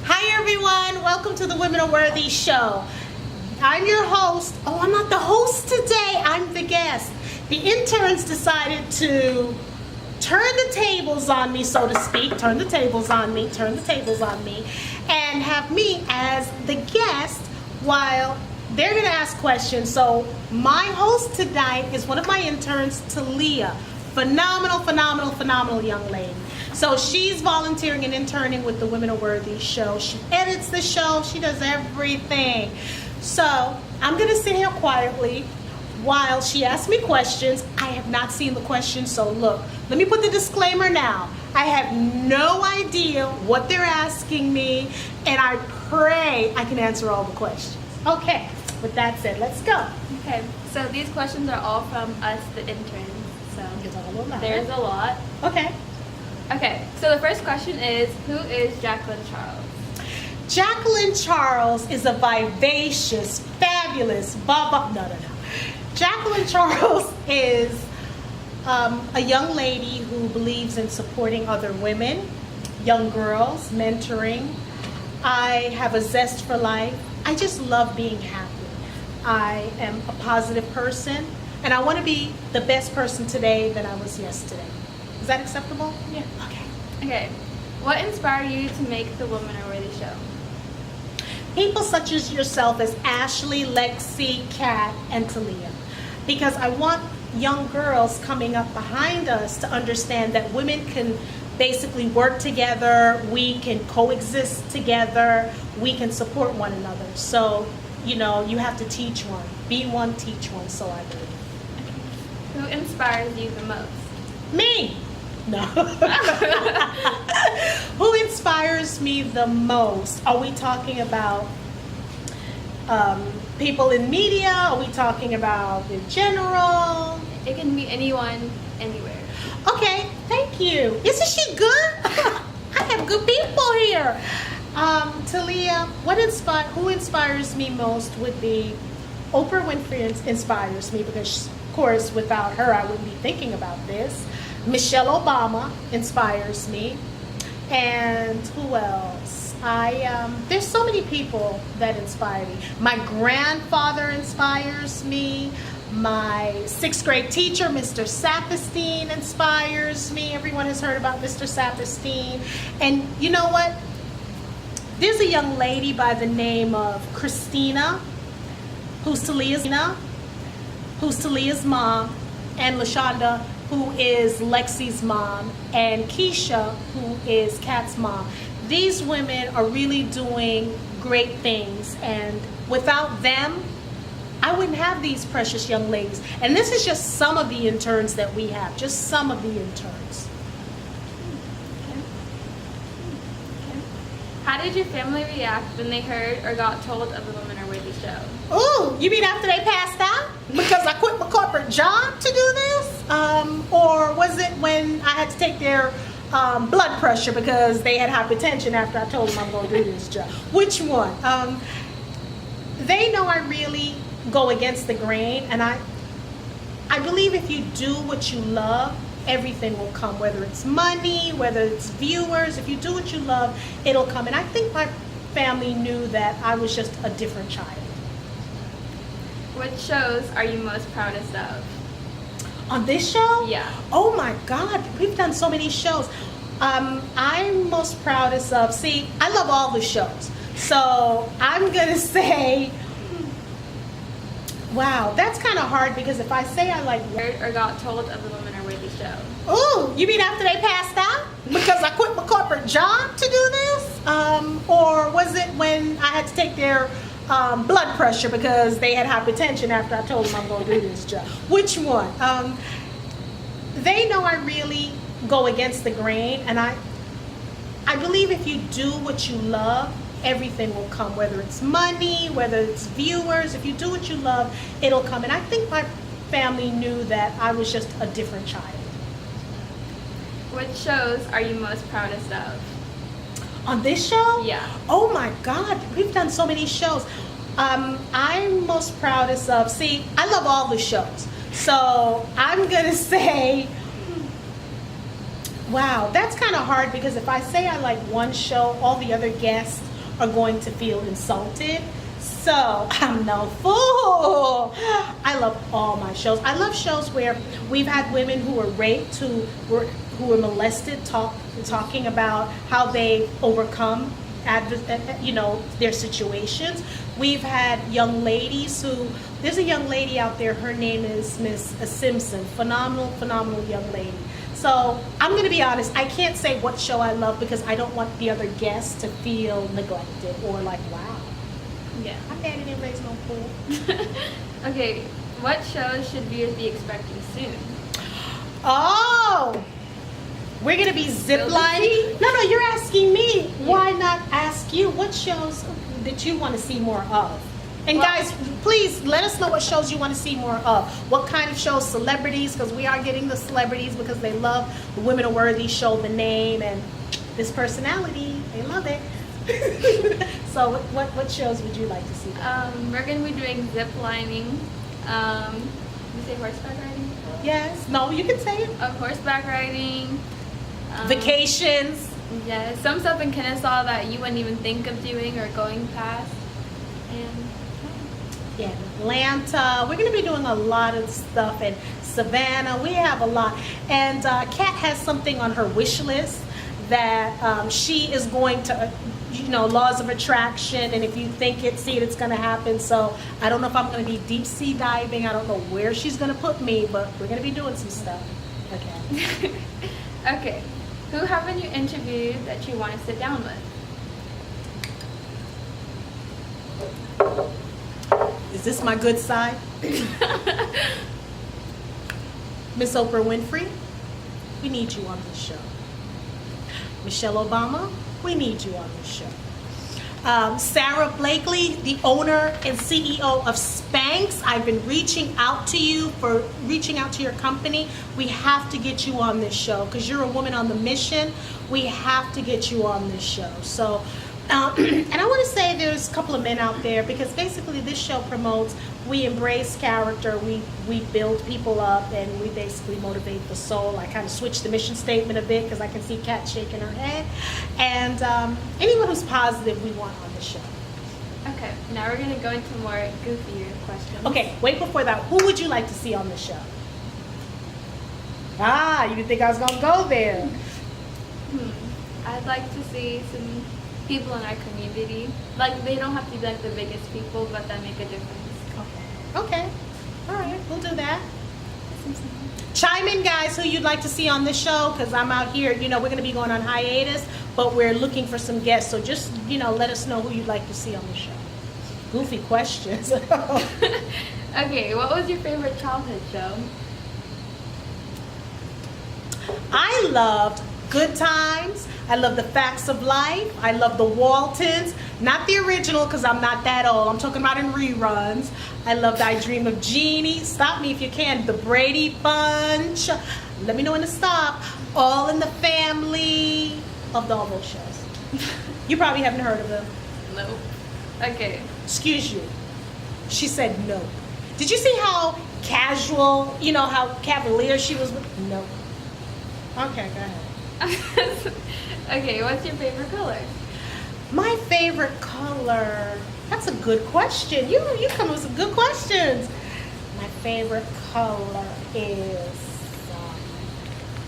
Hi everyone, welcome to the Women Are Worthy show. I'm your host. Oh, I'm not the host today, I'm the guest. The interns decided to turn the tables on me, so to speak, turn the tables on me, and have me as the guest while they're going to ask questions. So my host tonight is one of my interns, Talia. Phenomenal young lady. So she's volunteering and interning with the Women Are Worthy show. She edits the show. She does everything. So I'm going to sit here quietly while she asks me questions. I have not seen the questions, so look, let me put the disclaimer now. I have no idea what they're asking me, and I pray I can answer all the questions. Okay, with that said, let's go. Okay, so these questions are all from us, the interns. So there's a lot. Okay. Okay, so the first question is, who is Jacqueline Charles? Jacqueline Charles is a vivacious, fabulous, no. Jacqueline Charles is a young lady who believes in supporting other women, young girls, mentoring. I have a zest for life. I just love being happy. I am a positive person, and I want to be the best person today than I was yesterday. Is that acceptable? Yeah. Okay. Okay, what inspired you to make the Women Are Worthy show? People such as yourself, as Ashley, Lexi, Kat, and Talia. Because I want young girls coming up behind us to understand that women can basically work together, we can coexist together, we can support one another. So, you know, you have to teach one. Be one, teach one, so I believe. Who inspires you the most? Me! No. Who inspires me the most? Are we talking about people in media? Are we talking about in general? It can be anyone, anywhere. Okay, thank you. Isn't she good? I have good people here. Talia, who inspires me most would be Oprah Winfrey. Inspires me because, of course, without her, I wouldn't be thinking about this. Michelle Obama inspires me. And who else? There's so many people that inspire me. My grandfather inspires me. My 6th grade teacher, Mr. Saperstein, inspires me. Everyone has heard about Mr. Saperstein. And you know what? There's a young lady by the name of Christina, who's Talia's mom, and LaShonda, who is Lexi's mom, and Keisha, who is Kat's mom. These women are really doing great things, and without them, I wouldn't have these precious young ladies. And this is just some of the interns that we have, just some of the interns. How did your family react when they heard or got told of the Women Are Worthy show? Ooh, you mean after they passed out? Because I quit my corporate job to do this? Or was it when I had to take their blood pressure because they had hypertension after I told them I'm going to do this job? Which one? They know I really go against the grain, and I believe if you do what you love, everything will come, whether it's money, whether it's viewers. If you do what you love, it'll come. And I think my family knew that I was just a different child. What shows are you most proudest of? On this show? Yeah. Oh my God, we've done so many shows. I'm most proudest of, I love all the shows. So I'm gonna say, wow, that's kind of hard because if I say I like Heard or got told of the Women Are Worthy show? Ooh, you mean after they passed out? Because I quit my corporate job to do this? Or was it when I had to take their blood pressure because they had hypertension after I told them I'm going to do this job? Which one? They know I really go against the grain, and I believe if you do what you love, everything will come, whether it's money, whether it's viewers. If you do what you love, it'll come. And I think my family knew that I was just a different child. What shows are you most proudest of? On this show? Yeah. Oh my God, we've done so many shows. I'm most proudest of, I love all the shows. So I'm gonna say, wow, that's kind of hard because if I say I like one show, all the other guests are going to feel insulted. So I'm no fool. I love all my shows. I love shows where we've had women who were raped, who were molested, talking about how they overcome their situations. We've had young ladies there's a young lady out there, her name is Miss Simpson, phenomenal young lady. So I'm going to be honest, I can't say what show I love because I don't want the other guests to feel neglected or like, wow. Yeah. My daddy didn't raise no fool. Okay, what shows should viewers be expecting soon? Oh! We're going to be ziplining? No, you're asking me. Yeah. Why not ask you? What shows that you want to see more of? And guys, please let us know what shows you want to see more of. What kind of shows? Celebrities, because we are getting the celebrities because they love the Women Are Worthy show, the name, and this personality. They love it. So what shows would you like to see? We're going to be doing zip lining. You say horseback riding? Yes. No, you can say it. Horseback riding. Vacations. Yeah, some stuff in Kennesaw that you wouldn't even think of doing or going past. And Yeah, Atlanta. We're going to be doing a lot of stuff in Savannah. We have a lot. And Kat has something on her wish list that she is going to, laws of attraction. And if you think it's going to happen. So I don't know if I'm going to be deep sea diving. I don't know where she's going to put me, but we're going to be doing some stuff. Okay. Okay. Who haven't you interviewed that you want to sit down with? Is this my good side? Miss Oprah Winfrey, we need you on this show. Michelle Obama, we need you on this show. Sarah Blakely, the owner and CEO of Spanx, I've been reaching out to your company. We have to get you on this show because you're a woman on the mission. We have to get you on this show. So, and I want to say there's a couple of men out there because basically this show promotes, we embrace character, we build people up, and we basically motivate the soul. I kind of switched the mission statement a bit because I can see Kat shaking her head. And anyone who's positive, we want on the show. Okay, now we're going to go into more goofier questions. Okay, wait before that. Who would you like to see on the show? Ah, you didn't think I was going to go there. I'd like to see some people in our community. Like, they don't have to be like the biggest people, but that make a difference. Okay. All right, we'll do that. Chime in, guys, who you'd like to see on this show, because I'm out here. We're going to be going on hiatus, but we're looking for some guests. So just, let us know who you'd like to see on the show. Goofy questions. Okay, what was your favorite childhood show? I loved Good Times. I love The Facts of Life. I love The Waltons. Not the original because I'm not that old. I'm talking about in reruns. I loved I Dream of Jeannie. Stop me if you can. The Brady Bunch. Let me know when to stop. All in the Family. Loved all those shows. You probably haven't heard of them. Nope. Okay. Excuse you. She said no. Did you see how casual, how cavalier she was with? No. Okay, go ahead. Okay, what's your favorite color? My favorite color. That's a good question. You come with some good questions. My favorite color is.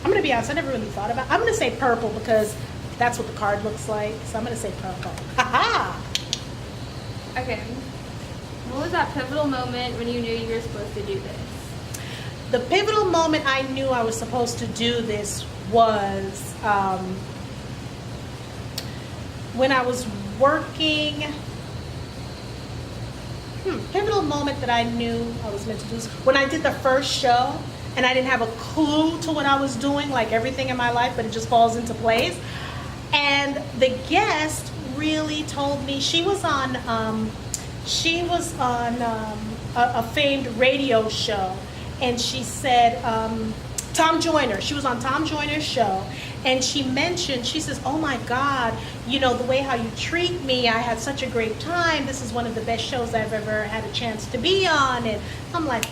I'm gonna be honest. I never really thought about. I'm gonna say purple because that's what the card looks like. So I'm gonna say purple. Ha Okay. What was that pivotal moment when you knew you were supposed to do this? The pivotal moment I knew I was supposed to do this was when I was working. Pivotal moment that I knew I was meant to do this when I did the first show and I didn't have a clue to what I was doing, like everything in my life, but it just falls into place. And the guest really told me she was on a famed radio show, and she said Tom Joyner. She was on Tom Joyner's show, and she says, oh my God, the way how you treat me, I had such a great time. This is one of the best shows I've ever had a chance to be on. And I'm like,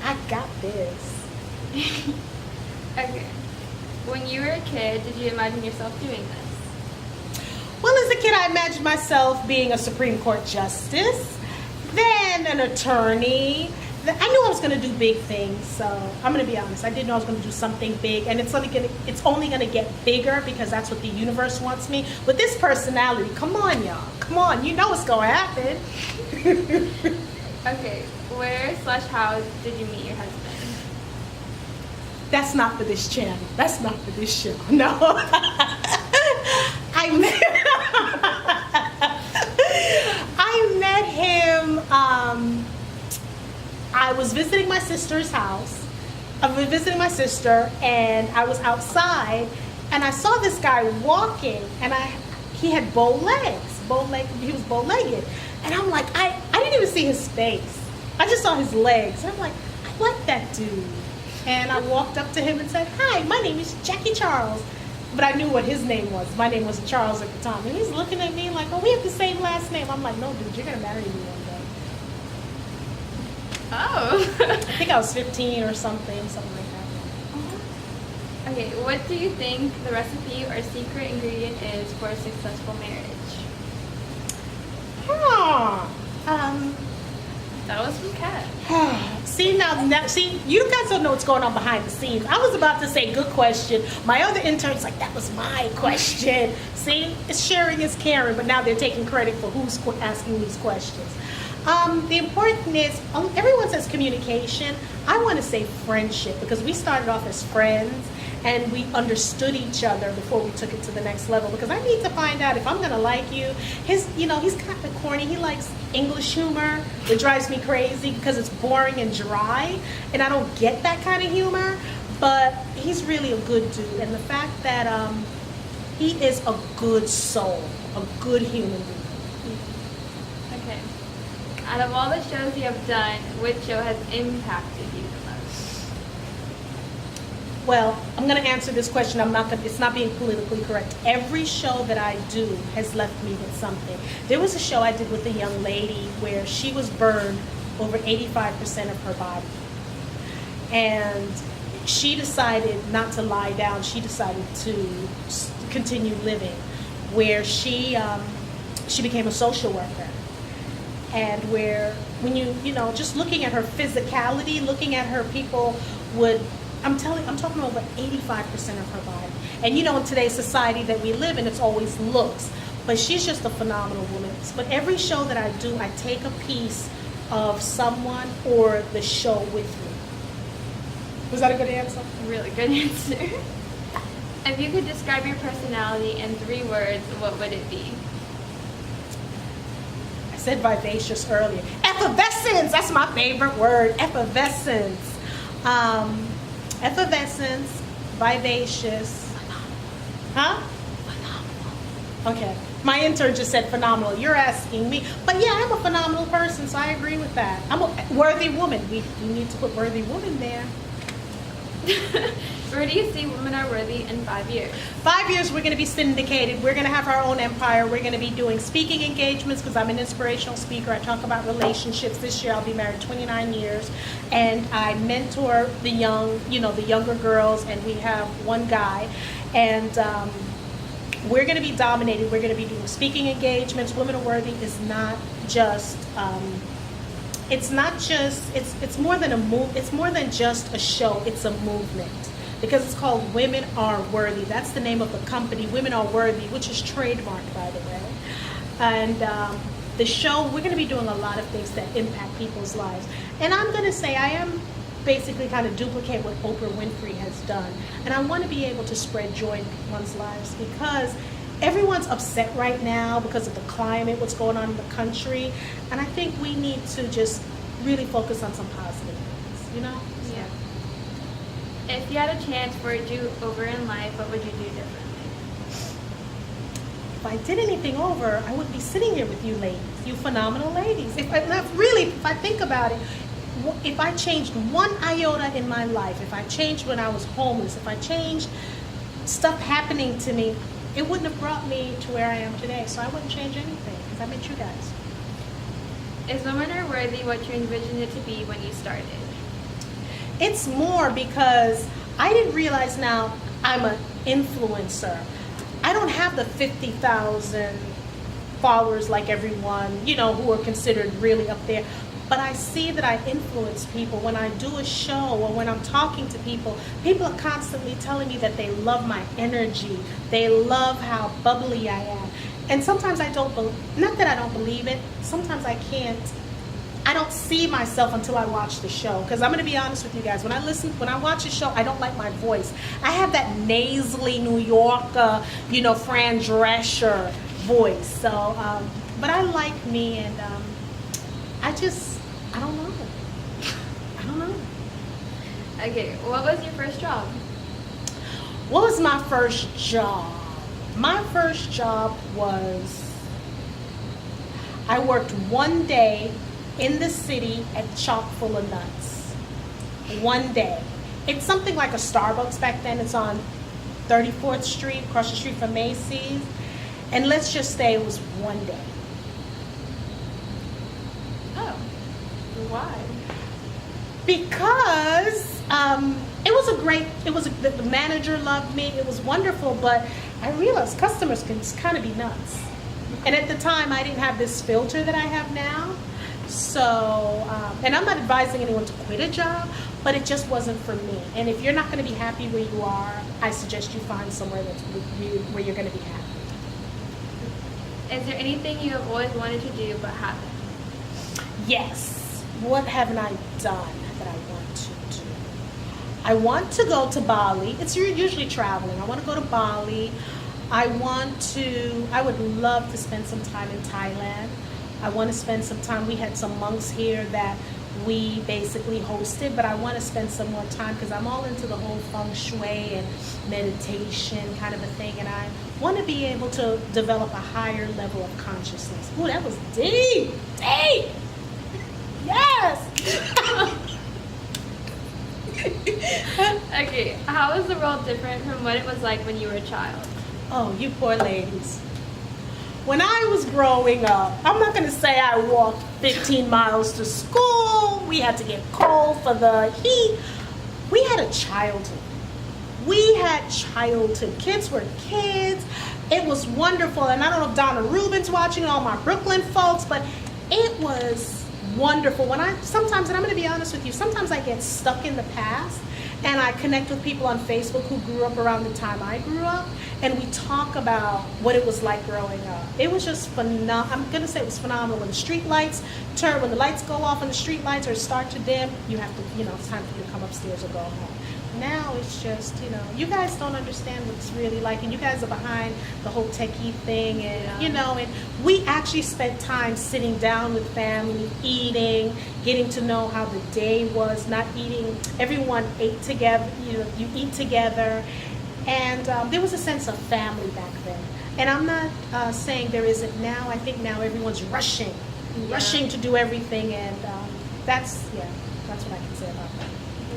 I got this. Okay. When you were a kid, did you imagine yourself doing this? Well, as a kid, I imagined myself being a Supreme Court justice, then an attorney. I knew I was going to do big things, so I'm going to be honest. I didn't know I was going to do something big, and it's only going to get bigger because that's what the universe wants me. With this personality, come on, y'all. Come on, you know what's going to happen. Okay, where/how did you meet your husband? That's not for this channel. That's not for this show. No. I met him. I was visiting my sister's house. I was visiting my sister, and I was outside, and I saw this guy walking, and he had bow legs. He was bow-legged. And I'm like, I didn't even see his face. I just saw his legs. And I'm like, I like that dude. And I walked up to him and said, hi, my name is Jackie Charles. But I knew what his name was. My name wasn't Charles at the time. And he's looking at me like, oh, we have the same last name. I'm like, no, dude, you're going to marry me one day. Oh. I think I was 15 or something like that. Okay, what do you think the recipe or secret ingredient is for a successful marriage? That was from Kat. See, you guys don't know what's going on behind the scenes. I was about to say, good question. My other intern's like, that was my question. See, it's sharing is caring, but now they're taking credit for who's asking these questions. The important is, everyone says communication. I want to say friendship, because we started off as friends and we understood each other before we took it to the next level, because I need to find out if I'm going to like you. He's kind of corny. He likes English humor. It drives me crazy because it's boring and dry, and I don't get that kind of humor, but he's really a good dude. And the fact that he is a good soul, a good human being. Okay. Out of all the shows you have done, which show has impacted you the most? Well, I'm going to answer this question. It's not being politically correct. Every show that I do has left me with something. There was a show I did with a young lady where she was burned over 85% of her body. And she decided not to lie down. She decided to continue living, where she became a social worker. And where when just looking at her physicality, looking at her, people would, I'm talking over 85% of her body. And in today's society that we live in, it's always looks. But she's just a phenomenal woman. But every show that I do, I take a piece of someone or the show with me. Was that a good answer? Really good answer. If you could describe your personality in 3 words, what would it be? I said vivacious earlier. Effervescence, that's my favorite word. Effervescence. Effervescence, vivacious. Huh? Phenomenal. Okay. My intern just said phenomenal. You're asking me. But yeah, I'm a phenomenal person, so I agree with that. I'm a worthy woman. We need to put worthy woman there. Where do you see Women Are Worthy in 5 years? 5 years, we're going to be syndicated. We're going to have our own empire. We're going to be doing speaking engagements because I'm an inspirational speaker. I talk about relationships. This year, I'll be married 29 years. And I mentor the younger girls, and we have one guy. And we're going to be dominated. We're going to be doing speaking engagements. Women Are Worthy is not just... it's more than a move. It's more than just a show. It's a movement, because it's called Women Are Worthy. That's the name of the company, Women Are Worthy, which is trademarked, by the way. And the show, we're going to be doing a lot of things that impact people's lives. And I'm going to say I am basically kind of duplicate what Oprah Winfrey has done. And I want to be able to spread joy in people's lives, because everyone's upset right now because of the climate, what's going on in the country. And I think we need to just really focus on some positive things, Yeah. If you had a chance for a do-over in life, what would you do differently? If I did anything over, I wouldn't be sitting here with you ladies, you phenomenal ladies. If I think about it, if I changed one iota in my life, if I changed when I was homeless, if I changed stuff happening to me, it wouldn't have brought me to where I am today. So I wouldn't change anything, because I met you guys. Is Women Are Worthy what you envisioned it to be when you started? It's more because I didn't realize now I'm an influencer. I don't have the 50,000 followers like everyone, you know, who are considered really up there. But I see that I influence people when I do a show or when I'm talking to people. People are constantly telling me that they love my energy. They love how bubbly I am. And sometimes I don't, not that I don't believe it, sometimes I don't see myself until I watch the show. Because I'm going to be honest with you guys, when I watch a show, I don't like my voice. I have that nasally New Yorker, you know, Fran Drescher voice. So, but I like me, and I don't know. I don't know. Okay, what was your first job? What was my first job? My first job was, I worked one day in the city at Chock full of Nuts. One day. It's something like a Starbucks back then. It's on 34th Street, across the street from Macy's. And let's just say it was one day. Oh, why? Because the manager loved me. It was wonderful, but I realized customers can kind of be nuts. And at the time, I didn't have this filter that I have now. So, and I'm not advising anyone to quit a job, but it just wasn't for me. And if you're not going to be happy where you are, I suggest you find somewhere that's with you, where you're going to be happy. Is there anything you have always wanted to do but haven't? Yes. What haven't I done that I want to do? I want to go to Bali. It's usually traveling. I want to go to Bali. I would love to spend some time in Thailand. I want to spend some time. We had some monks here that we basically hosted, but I want to spend some more time because I'm all into the whole feng shui and meditation kind of a thing, and I want to be able to develop a higher level of consciousness. Ooh, that was deep! Deep! Yes! Okay, how is the world different from what it was like when you were a child? Oh, you poor ladies. When I was growing up, I'm not going to say I walked 15 miles to school. We had to get cold for the heat. We had a childhood. Kids were kids. It was wonderful. And I don't know if Donna Rubin's watching, all my Brooklyn folks, but it was wonderful. Sometimes, and I'm going to be honest with you, sometimes I get stuck in the past. And I connect with people on Facebook who grew up around the time I grew up, and we talk about what it was like growing up. It was just phenomenal. I'm gonna say it was phenomenal. When the street lights turn, when the lights go off and the street lights or start to dim, you have to, it's time for you to come upstairs or go home. Now it's just, you guys don't understand what it's really like, and you guys are behind the whole techie thing, and and we actually spent time sitting down with family, eating, getting to know how the day was, not eating. Everyone ate together, you eat together, and there was a sense of family back then. And I'm not saying there isn't now. I think now everyone's rushing to do everything, and that's what I can say about that.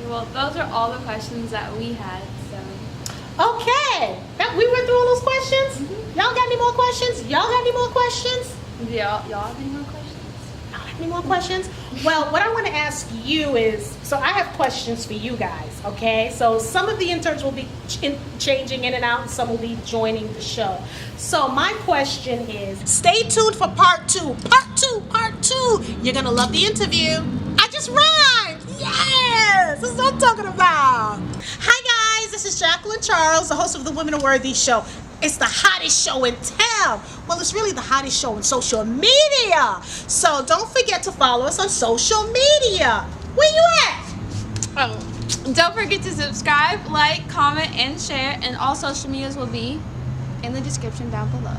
Well, those are all the questions that we had, so. Okay. We went through all those questions? Mm-hmm. Y'all got any more questions? Y'all have any more questions? Y'all have any more questions? Well, what I want to ask you is, so I have questions for you guys, okay? So some of the interns will be changing in and out, and some will be joining the show. So my question is, stay tuned for part two. Part two. You're going to love the interview. I just rhymed. Yes, this is what I'm talking about. Hi guys, this is Jacqueline Charles, the host of the Women Are Worthy show. It's the hottest show in town. Well, it's really the hottest show in social media. So don't forget to follow us on social media. Where you at? Don't forget to subscribe, like, comment, and share, and all social medias will be in the description down below.